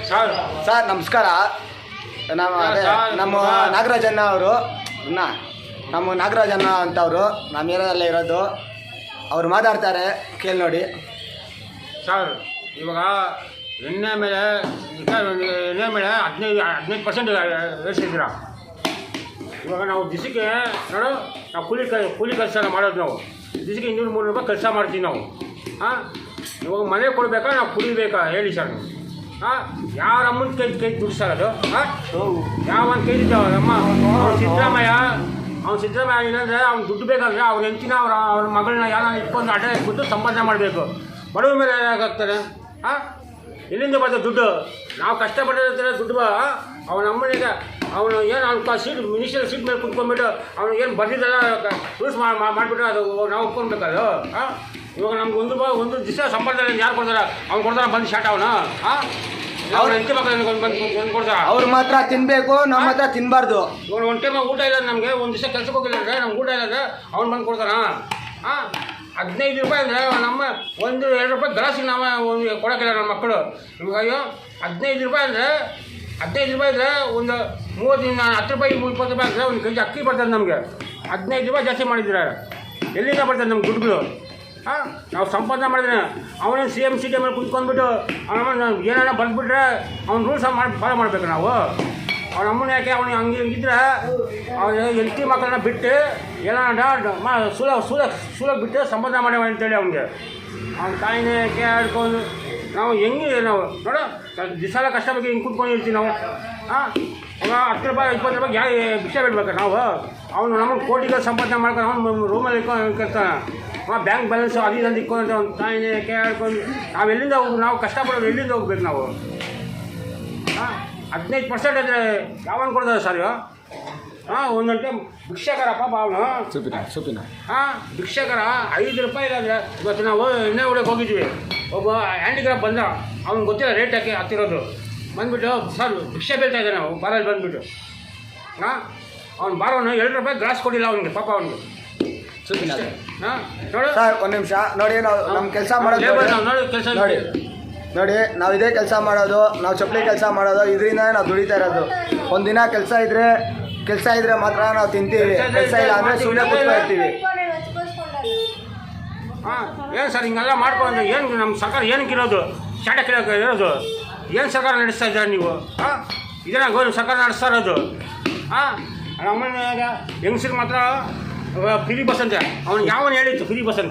Sir ನಮಸ್ಕಾರ. ನಮ್ಮ ನಾಗರಾಜಣ್ಣ ಅವರು ನಮ್ಮ ನಾಗರಾಜಣ್ಣ ಅಂತವರು ನಮ್ಮ ಏರಿಯಾದಲ್ಲೇ ಇರೋದು. ಅವ್ರು ಮಾತಾಡ್ತಾರೆ, ಕೇಳಿ ನೋಡಿ. ಸರ್ ಇವಾಗ ಎಣ್ಣೆ ಮೇಲೆ 15% ಏರಿಸಿದ್ದೀರಾ. ಇವಾಗ ನಾವು ದಿವಸಕ್ಕೆ ನೋಡು, ನಾವು ಕೂಲಿ ಕೆಲಸ ಮಾಡೋದು. ನಾವು ದಿವಸಕ್ಕೆ 200-300 ರೂಪಾಯಿ ಕೆಲಸ ಮಾಡ್ತೀವಿ ನಾವು. ಇವಾಗ ಮನೆ ಕೊಡಬೇಕಾ ನಾವು ಕುಡಿಬೇಕಾ ಹೇಳಿ ಸರ್. ಯಾರ ಅಮ್ಮನ ಕೈ ದುಡ್ಡು ಸರ್ ಅದು? ಯಾವ ಒಂದು ಕೈ ನಮ್ಮ ಅವ್ನು ಸಿದ್ದರಾಮಯ್ಯ ಏನಂದರೆ ಅವ್ನು ದುಡ್ಡು ಬೇಕಾದ್ರೆ ಅವ್ರ ಹೆಂಡತಿನ ಅವ್ರ ಮಗಳನ್ನ ಯಾರು ಇಟ್ಕೊಂಡು ಅಡ್ಡ ಇಟ್ಬಿಟ್ಟು ಸಂಪಾದನೆ ಮಾಡಬೇಕು. ಬಡವ ಮೇಲೆ ಯಾಕಾಗ್ತಾರೆ? ಎಲ್ಲಿಂದ ಬರ್ತದೆ ದುಡ್ಡು? ನಾವು ಕಷ್ಟಪಟ್ಟಿರ್ತಾರೆ ದುಡ್ಡು. ಅವನ ಅಮ್ಮನಿಗೆ ಅವನು ಏನು ಅವ್ನು ಮಿನಿಸ್ಟರ್ ಸೀಟ್ ಮೇಲೆ ಕುತ್ಕೊಂಡ್ಬಿಟ್ಟು ಅವನು ಏನು ಬರ್ದಿದ್ದಲ್ಲ ರೂಲ್ಸ್ ಮಾಡಿಬಿಟ್ಟು ಅದು ನಾವು ಒಪ್ಕೊಳ್ಬೇಕದು. ಇವಾಗ ನಮ್ಗೆ ಒಂದು ದಿವಸ ಸಂಪಾದನೆ ಯಾರು ಕೊಡ್ತಾರೆ? ಅವ್ನು ಕೊಡ್ತಾರೆ ಬಂದು ಶಾಟ್ ಅವನು. ಅವ್ರು ಎಂತ ಬಂದು ಕೊಡ್ತಾರೆ. ಅವ್ರು ಮಾತ್ರ ತಿನ್ನಬೇಕು, ನಮ್ಮ ಹತ್ರ ತಿನ್ನಬಾರ್ದು. ಇವಾಗ ಒಂದು ಟೈಮ್ ಊಟ ಇಲ್ಲ ನಮಗೆ, ಒಂದು ದಿವಸ ಕೆಲಸಕ್ಕೆ ಹೋಗಿಲ್ಲ ಅಂದರೆ ನಮ್ಗೆ ಊಟ ಇಲ್ಲ ಅವ್ನು ಬಂದು ಕೊಡ್ತಾನ. 15 ರೂಪಾಯಿ ಅಂದರೆ ನಮ್ಮ 1-2 ರೂಪಾಯಿ ಗ್ಲಾಸಿಗೆ ನಾವು ಕೊಡೋಕ್ಕಿಲ್ಲ ನಮ್ಮ ಮಕ್ಕಳು. ಇವಾಗ 15 ರೂಪಾಯಿ ಅಂದರೆ 15 ರೂಪಾಯಿ ಅಂದರೆ ಒಂದು 10 ರೂಪಾಯಿ 20 ರೂಪಾಯಿ ಅಂದರೆ ಒಂದು ಕೆಜಿ ಅಕ್ಕಿ ಬರ್ತದೆ ನಮಗೆ. 15 ರೂಪಾಯಿ ಜಾಸ್ತಿ ಮಾಡಿದ್ರೆ ಎಲ್ಲಿಂದ ಬರ್ತದೆ ನಮ್ಗೆ ದುಡ್ಡುಗಳು? ನಾವು ಸಂಪಾದನೆ ಮಾಡಿದ್ರೆ ಅವನೇನು CM ಸೀಟೆ ಮೇಲೆ ಕುತ್ಕೊಂಡ್ಬಿಟ್ಟು ಅವನ ಏನಾರ ಬಂದುಬಿಟ್ರೆ ಅವ್ನು ರೂಲ್ಸ್ ಫಾಲೋ ಮಾಡಬೇಕು ನಾವು. ಅವ್ನ ಅಮ್ಮನ ಯಾಕೆ ಅವ್ನಿಗೆ ಹಂಗಿದ್ರೆ ಅವನು ಹೆಂಡತಿ ಮಕ್ಕಳನ್ನ ಬಿಟ್ಟು ಏನಾರ ಸುಲಭ ಬಿಟ್ಟು ಸಂಪಾದನೆ ಮಾಡಿ ಅಂತೇಳಿ ಅವ್ನಿಗೆ ಅವ್ನ ತಾಯಿನೇ ಕೇಳ್ಕೊಂಡು ನಾವು ಹೆಂಗೆ ನಾವು ನೋಡು ದಿವಸ ಕಷ್ಟ ಬಗ್ಗೆ ಹಿಂಗೆ ಕುತ್ಕೊಂಡಿರ್ತೀವಿ ನಾವು. ಈಗ 10 ರೂಪಾಯಿ 20 ರೂಪಾಯಿ ಭಿಕ್ಷೆ ಬಿಡ್ಬೇಕು ನಾವು. ಅವನು ನಮಗೆ ಕೋಟಿಗಳು ಸಂಪಾದನೆ ಮಾಡ್ಕೊಂಡು ಅವ್ನು ರೂಮಲ್ಲಿ ಇಟ್ಕೊಂಡಿರ್ತಾನೆ. ಬ್ಯಾಂಕ್ ಬ್ಯಾಲೆನ್ಸು ಅಲ್ಲಿಂದ ಇಟ್ಕೊಂಡು ಅವ್ನು ತಾಯಿನೇ ಕೇಳ್ಕೊಂಡು ನಾವು ಎಲ್ಲಿಂದ ನಾವು ಕಷ್ಟಪಡೋದು ಎಲ್ಲಿಂದ ಹೋಗ್ಬೇಕು ನಾವು? 15% ಅಂದರೆ ಯಾವನು ಕೊಡ್ತಾರೆ ಸರ್? ಒಂದಂಟೆ ಭಿಕ್ಷಕರ ಪಾಪ ಅವನು ಸೊಪ್ಪಿನ ಭಿಕ್ಷಕರ 5 ರೂಪಾಯಿ ಇಲ್ಲಾಂದರೆ ಇವತ್ತು ನಾವು ಎಣ್ಣೆ ಹೊಡೆಗೆ ಹೋಗಿದ್ವಿ. ಒಬ್ಬ ಹ್ಯಾಂಡಿಕ್ರಾಫ್ಟ್ ಬಂದ, ಅವ್ನಿಗೆ ಗೊತ್ತಿಲ್ಲ ರೇಟ್ ಹಾಕಿ ಹತ್ತಿರೋದು. ಬಂದುಬಿಟ್ಟು ಸರ್ ಭಿಕ್ಷೆ ಬೀಳ್ತಾ ಇದ್ದಾನೆ ನಾವು ಬಾರಲ್ಲಿ ಬಂದುಬಿಟ್ಟು. ಅವ್ನು ಬಾರೋನು 2 ರೂಪಾಯಿ ಗ್ಲಾಸ್ ಕೊಟ್ಟಿಲ್ಲ ಅವ್ನಿಗೆ ಪಾಪ ಅವ್ನಿಗೆ. ನೋಡಿ ಸರ್ ಒಂದು ನಿಮಿಷ ನೋಡಿ. ನಾವು ನಮ್ಮ ಕೆಲಸ ಮಾಡೋದು ನೋಡಿ, ನಾವು ಇದೇ ಕೆಲಸ ಮಾಡೋದು, ನಾವು ಚಪ್ಪಲಿ ಕೆಲಸ ಮಾಡೋದು, ಇದರಿಂದ ನಾವು ದುಡಿತಾ ಇರೋದು. ಒಂದಿನ ಕೆಲಸ ಇದ್ರೆ ಮಾತ್ರ ನಾವು ತಿಂತೀವಿ, ಕೆಲಸ ಇಲ್ಲ ಅಂದರೆ ಸುಮ್ಮನೆ ಕೂತ್ಕೊಳ್ತೀವಿ. ಏನು ಸರ್ ಹಿಂಗೆಲ್ಲ ಮಾಡ್ಕೊಂಡು ಏನು ನಮ್ಮ ಸರ್ಕಾರ ಏನಕ್ಕೆ ಇರೋದು? ಶಾಟ ಕೇಳೋಕೆ ಇರೋದು ಏನು ಸರ್ಕಾರ ನಡೆಸ್ತಾ ಇದ್ದಾರೆ ನೀವು? ಇದನ್ನ ಸರ್ಕಾರ ನಡೆಸ್ತಾ ಇರೋದು. ನಮ್ಮನೆ ಹೆಂಗಸ್ರಿಗೆ ಮಾತ್ರ ಫ್ರೀ ಬಸ್ ಅಂತ ಅವ್ನು ಯಾವನು ಹೇಳಿತ್ತು ಫ್ರೀ ಬಸ್ ಅಂತ?